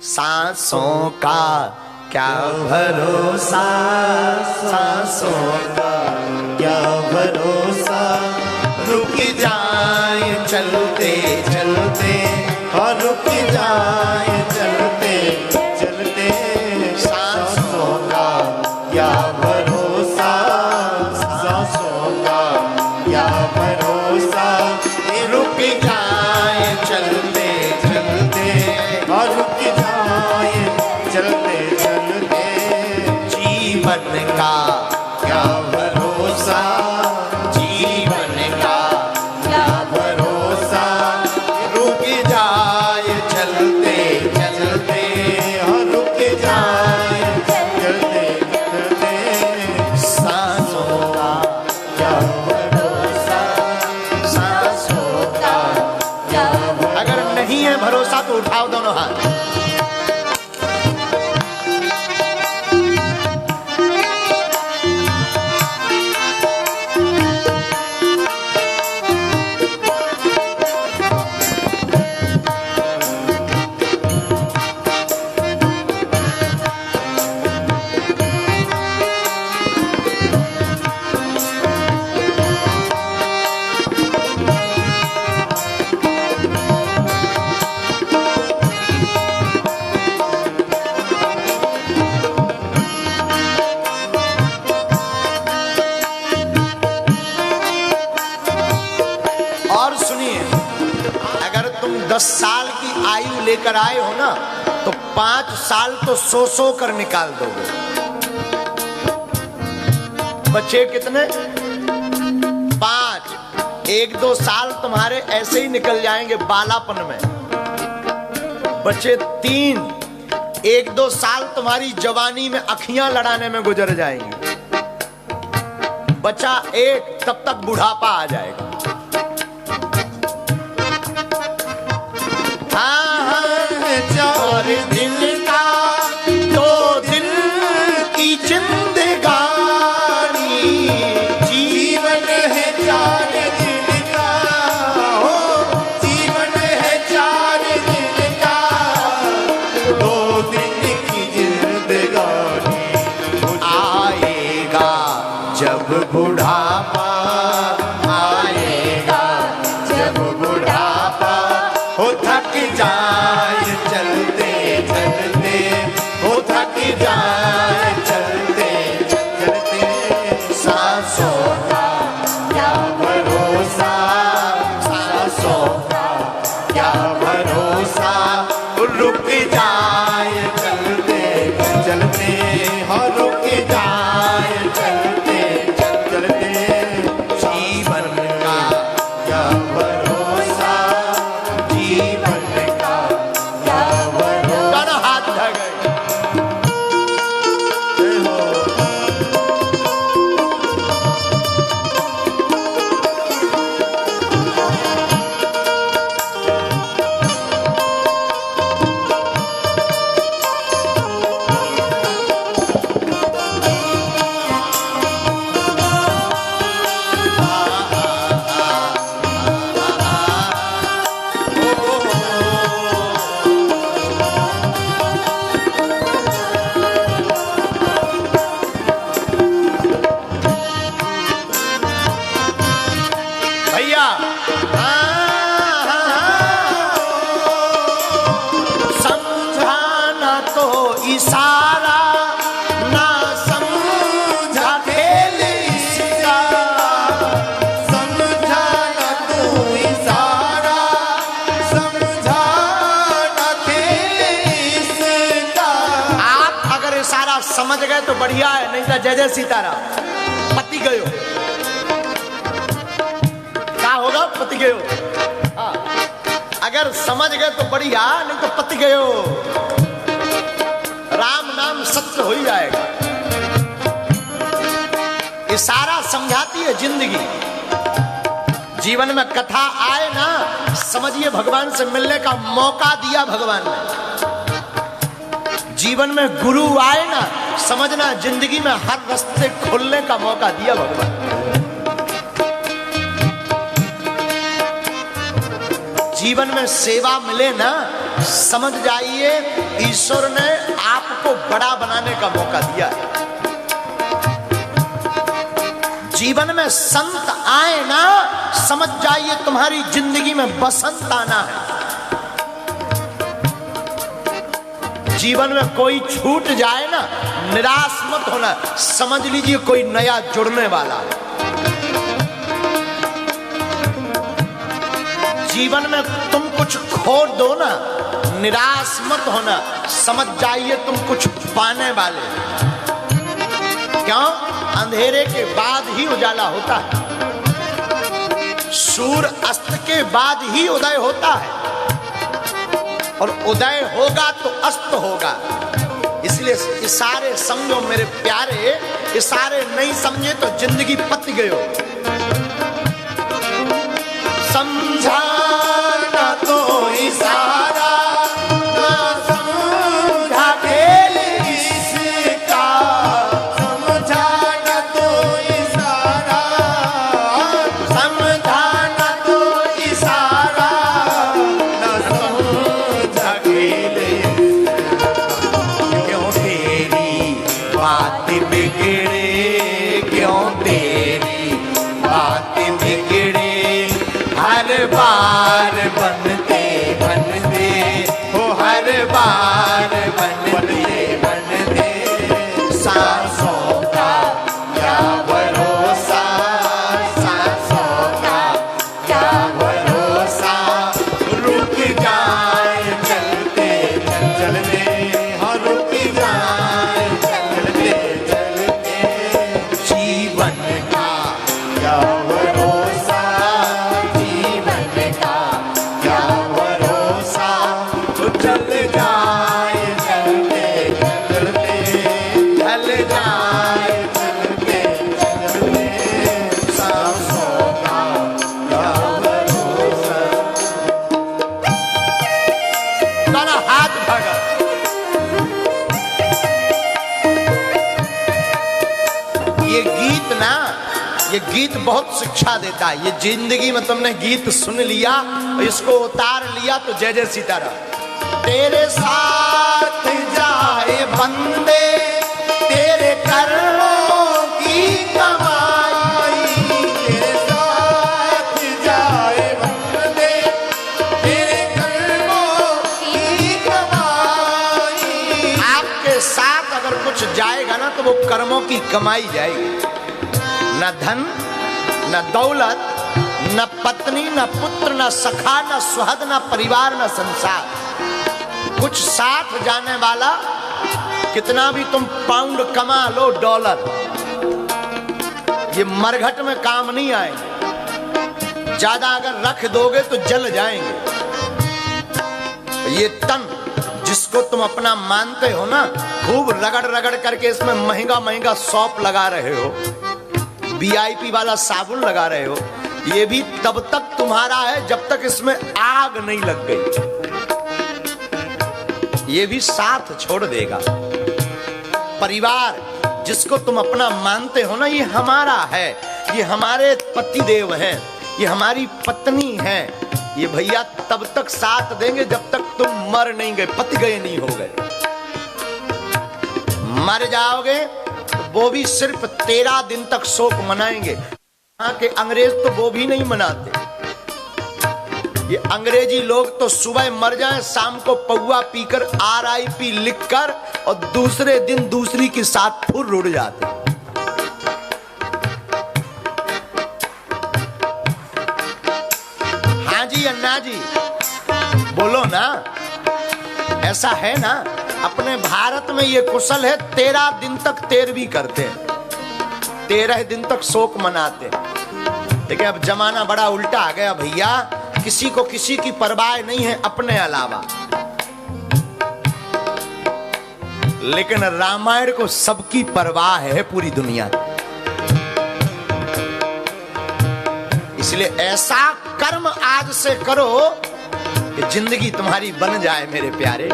सांसों का क्या भरोसा, सांसों का क्या भरोसा, रुक जाए चलते चलते और रुक जाए चलते चलते, सांसों का क्या भरोसा, सांसों का क्या भरोसा, रुक जाए चलते चलते और रुक जाए चलते चलते, जीवन का क्या भरोसा, जीवन का क्या भरोसा, रुक जाए चलते चलते और रुक जाए चलते चलते, सांसों का क्या भरोसा, सांसों का क्या भरोसा। अगर नहीं है भरोसा तो उठाओ दोनों हाथ। और सुनिए, अगर तुम 10 साल की आयु लेकर आए हो ना, तो 5 साल तो सो कर निकाल दोगे। बच्चे कितने? 5। 1-2 साल तुम्हारे ऐसे ही निकल जाएंगे बालापन में। बच्चे 3। 1-2 साल तुम्हारी जवानी में अखियां लड़ाने में गुजर जाएंगी। बच्चा 1 तब तक बुढ़ापा आ जाएगा। चार दिन का 2 दिन की जिंदगानी, जीवन है 4 दिन का, हो जीवन है 4 दिन का, 2 दिन की जिंदगानी, आएगा जब बुढ़ापा, आएगा जब बुढ़ापा, हो थक जाए चलते चलते, हो थक जाए चलते चलते, सांसों का क्या भरोसा, सांसों का क्या भरोसा, रुक जाए चलते चलते, हो रुक जाए चलते चलते, जीवन का क्या भरोसा, जीवन का क्या भरोसा। दोनों हाथ उठा गए। भैया समझाना तो इशारा, ना समझा खेल इसका, समझाना तो इशारा, समझाना खेल इसका। आप अगर इशारा समझ गए तो बढ़िया है, नहीं तो जय जय सीताराम, पति गयो। क्या होगा? पति गयो। हाँ, अगर समझ गए तो बढ़िया, नहीं तो पति गयो। राम नाम सत्य हो ही जाएगा। इशारा समझाती है जिंदगी। जीवन में कथा आए ना, समझिए भगवान से मिलने का मौका दिया भगवान ने। जीवन में गुरु आए ना, समझना जिंदगी में हर रास्ते खोलने का मौका दिया भगवान। जीवन में सेवा मिले ना, समझ जाइए ईश्वर ने आपको बड़ा बनाने का मौका दिया है। जीवन में संत आए ना, समझ जाइए तुम्हारी जिंदगी में बसंत आना है। जीवन में कोई छूट जाए ना, निराश मत होना, समझ लीजिए कोई नया जुड़ने वाला है। जीवन में तुम कुछ खो दो ना, निराश मत होना, समझ जाइए तुम कुछ पाने वाले। क्यों? अंधेरे के बाद ही उजाला होता है, सूर्य अस्त के बाद ही उदय होता है, और उदय होगा तो अस्त होगा। इसलिए इशारे समझो मेरे प्यारे, इशारे नहीं समझे तो जिंदगी पत गयो। समझा ना तो इशारा, ना समझा खेल इसका। समझा ना तो इशारा, समझा ना तो इशारा, ना समझा खेल। क्यों तेरी बात बिगड़े, क्यों तेरी बात बिगड़े, हर बार बनते बनते हो, हर बार बनते बनते। सांसों का क्या भरोसा, सांसों का क्या भरोसा, रुक जाए चलते चलते, हाँ रुक जाए चलते चलते। जीवन का क्या भरोसा, जीवन का क्या भरोसा, तो चल जाए चलते चलते, चल जाए चलते चलते। सांसों का क्या भरोसा। दोनों हाथ भागा। ये गीत ना, ये गीत बहुत शिक्षा देता है। ये जिंदगी में तुमने गीत सुन लिया, इसको उतार लिया तो जय जय सीताराम। तेरे साथ जाए बंदे, तेरे कर्मों की कमाई। तेरे साथ जाए बंदे, तेरे कर्मों की कमाई। आपके साथ अगर कुछ जाएगा ना तो वो कर्मों की कमाई जाएगी। न धन, न दौलत, न पत्नी, न पुत्र, न सखा, न सुहद, न परिवार, न संसार। कुछ साथ जाने वाला, कितना भी तुम पाउंड कमा लो, डॉलर, ये मरघट में काम नहीं आएंगे। ज्यादा अगर रख दोगे तो जल जाएंगे। ये तन जिसको तुम अपना मानते हो ना, खूब रगड़ रगड़ करके इसमें महंगा महंगा सौंप लगा रहे हो, VIP वाला साबुन लगा रहे हो, ये भी तब तक तुम्हारा है जब तक इसमें आग नहीं लग गई। ये भी साथ छोड़ देगा। परिवार जिसको तुम अपना मानते हो ना, ये हमारा है, ये हमारे पति देव हैं, ये हमारी पत्नी है, ये भैया तब तक साथ देंगे जब तक तुम मर नहीं गए, पत गए नहीं हो गए। मर जाओगे तो वो भी सिर्फ 13 दिन तक शोक मनाएंगे। यहाँ के अंग्रेज तो वो भी नहीं मनाते। ये अंग्रेजी लोग तो सुबह मर जाएं, शाम को पौवा पीकर RIP लिखकर और दूसरे दिन दूसरी के साथ फुर उड़ जाते। हाँ जी अन्ना जी बोलो ना, ऐसा है ना। अपने भारत में ये कुशल है, 13 दिन तक तेरहवीं करते हैं, 13 दिन तक शोक मनाते हैं। लेकिन अब जमाना बड़ा उल्टा आ गया भैया, किसी को किसी की परवाह नहीं है अपने अलावा। लेकिन रामायण को सबकी परवाह है पूरी दुनिया। इसलिए ऐसा कर्म आज से करो कि जिंदगी तुम्हारी बन जाए मेरे प्यारे।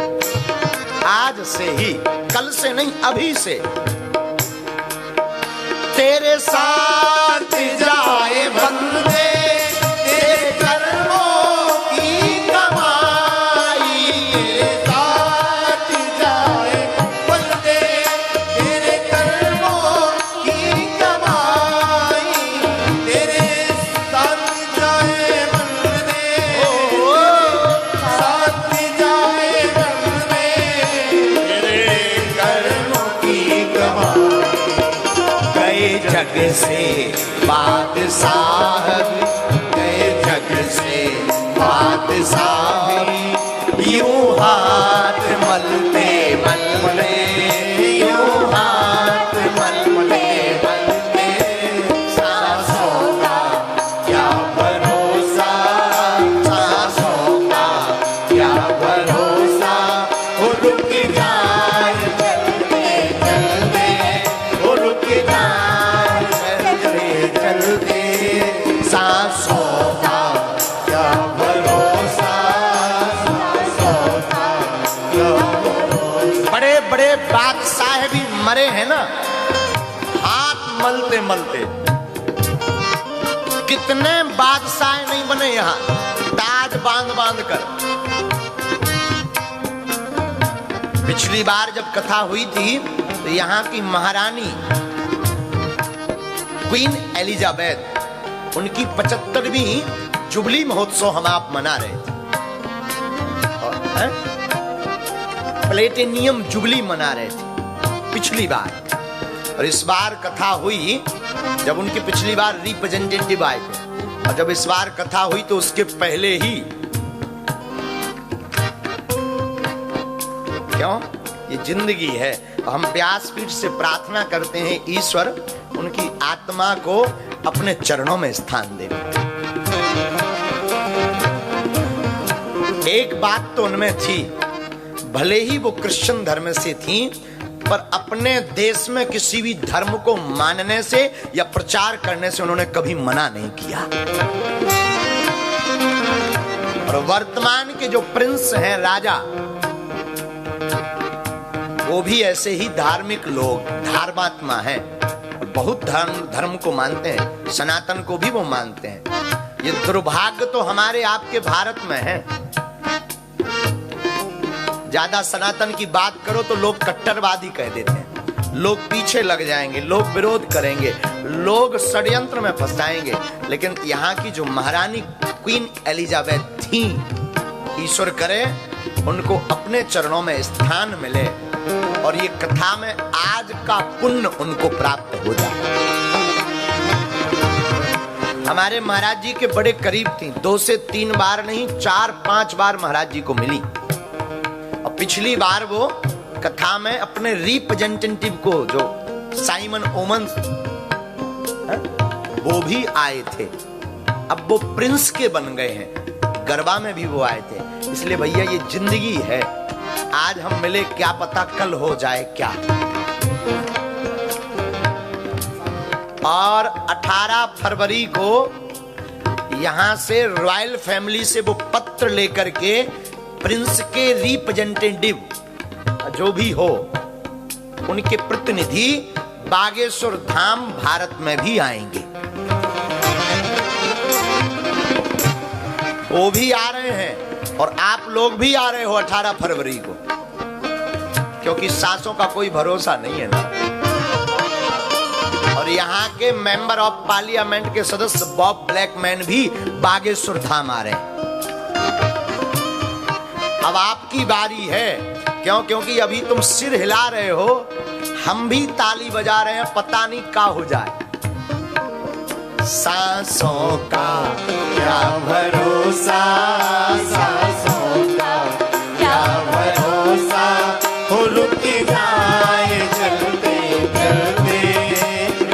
आज से ही, कल से नहीं, अभी से। तेरे साथ जाए बंदे, तेरे कर्मों की कमाई। जग से बादशाह, गए जग से बादशाह, यूं हाथ मलते मलते, यूं हाथ मलते मलते, सांसों का क्या भरोसा, सांसों का क्या भरोसा, वो रुक जाए चलते चलते, वो रुक जाए चलते चलते, सांसों का क्या भरोसा, सांसों का क्या भरोसा। बड़े बड़े बादशाह भी मरे हैं ना हाथ मलते मलते। कितने बादशाह नहीं बने यहाँ ताज बांध बांध कर। पिछली बार जब कथा हुई थी तो यहाँ की महारानी क्वीन एलिजाबेथ, उनकी 75वीं जुबली महोत्सव हम आप मना रहे थे, प्लेटिनियम जुबली मना रहे थे पिछली बार। और इस बार कथा हुई जब उनकी पिछली बार रिप्रेजेंटेटिव आए थे, और जब इस बार कथा हुई तो उसके पहले ही, क्यों, ये जिंदगी है। हम व्यासपीठ से प्रार्थना करते हैं ईश्वर उनकी आत्मा को अपने चरणों में स्थान दे। एक बात तो उनमें थी, भले ही वो क्रिश्चियन धर्म से थी, पर अपने देश में किसी भी धर्म को मानने से या प्रचार करने से उन्होंने कभी मना नहीं किया। और वर्तमान के जो प्रिंस हैं, राजा, वो भी ऐसे ही धार्मिक लोग, धर्मात्मा हैं, बहुत धर्म को मानते हैं, सनातन को भी वो मानते हैं। ये दुर्भाग्य तो हमारे आपके भारत में है। ज्यादा सनातन की बात करो तो लोग कट्टरवादी कह देते हैं, लोग पीछे लग जाएंगे, लोग विरोध करेंगे, लोग षड्यंत्र में फंसाएंगे। लेकिन यहाँ की जो महारानी क्वीन एलिजाबेथ थी, ईश्वर करे उनको अपने चरणों में स्थान मिले और ये कथा में आज का पुण्य उनको प्राप्त हो जाए। हमारे महाराज जी के बड़े करीब थी, 2 से 3 बार नहीं 4-5 बार महाराज जी को मिली। और पिछली बार वो कथा में अपने रिप्रेजेंटेटिव को, जो साइमन ओमन, वो भी आए थे। अब वो प्रिंस के बन गए हैं, गरबा में भी वो आए थे। इसलिए भैया ये जिंदगी है, आज हम मिले, क्या पता कल हो जाए क्या। और 18 फरवरी को यहां से रॉयल फैमिली से वो पत्र लेकर के प्रिंस के रिप्रेजेंटेटिव जो भी हो, उनके प्रतिनिधि बागेश्वर धाम भारत में भी आएंगे। वो भी आ रहे हैं और आप लोग भी आ रहे हो 18 फरवरी को, क्योंकि सांसों का कोई भरोसा नहीं है ना। और यहाँ के मेंबर ऑफ पार्लियामेंट के सदस्य बॉब ब्लैकमैन भी बागेश्वर धाम आ रहे हैं। अब आपकी बारी है, क्यों, क्योंकि अभी तुम सिर हिला रहे हो, हम भी ताली बजा रहे हैं, पता नहीं क्या हो जाए। सांसों का क्या भरोसा, सांसों का क्या भरोसा, हो रुक जाए चलते चलते,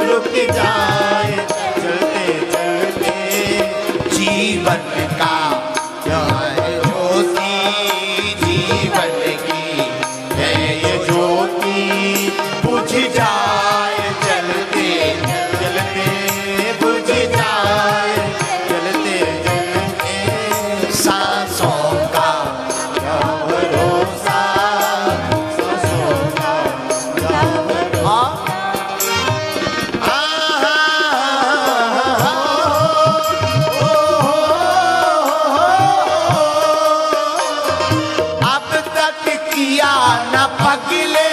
रुक जाए चलते चलते, जीवन का क्या है ज्योति, जीवन की है ये ज्योति, बुझ जाए चलते चलते, बुझ जाए चलते चलते, सांसों का क्या भरोसा, सांसों का क्या भरोसा। अब तक किया न पगले,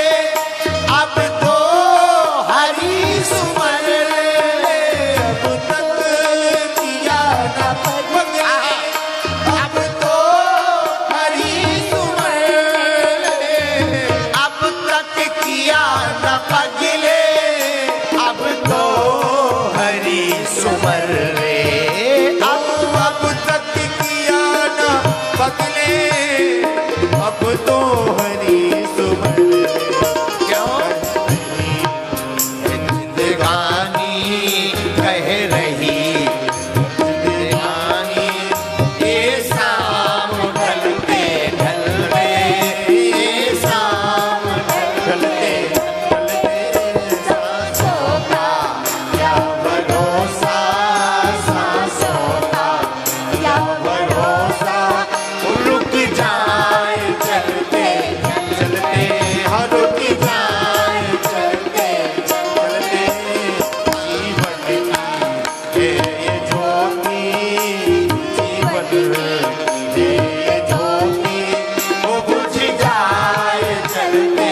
अब तो हरी सुमर ले, अब तक किया न पगले, अब तो हरी सुमर ले, अब तक किया न पगले, अब तो के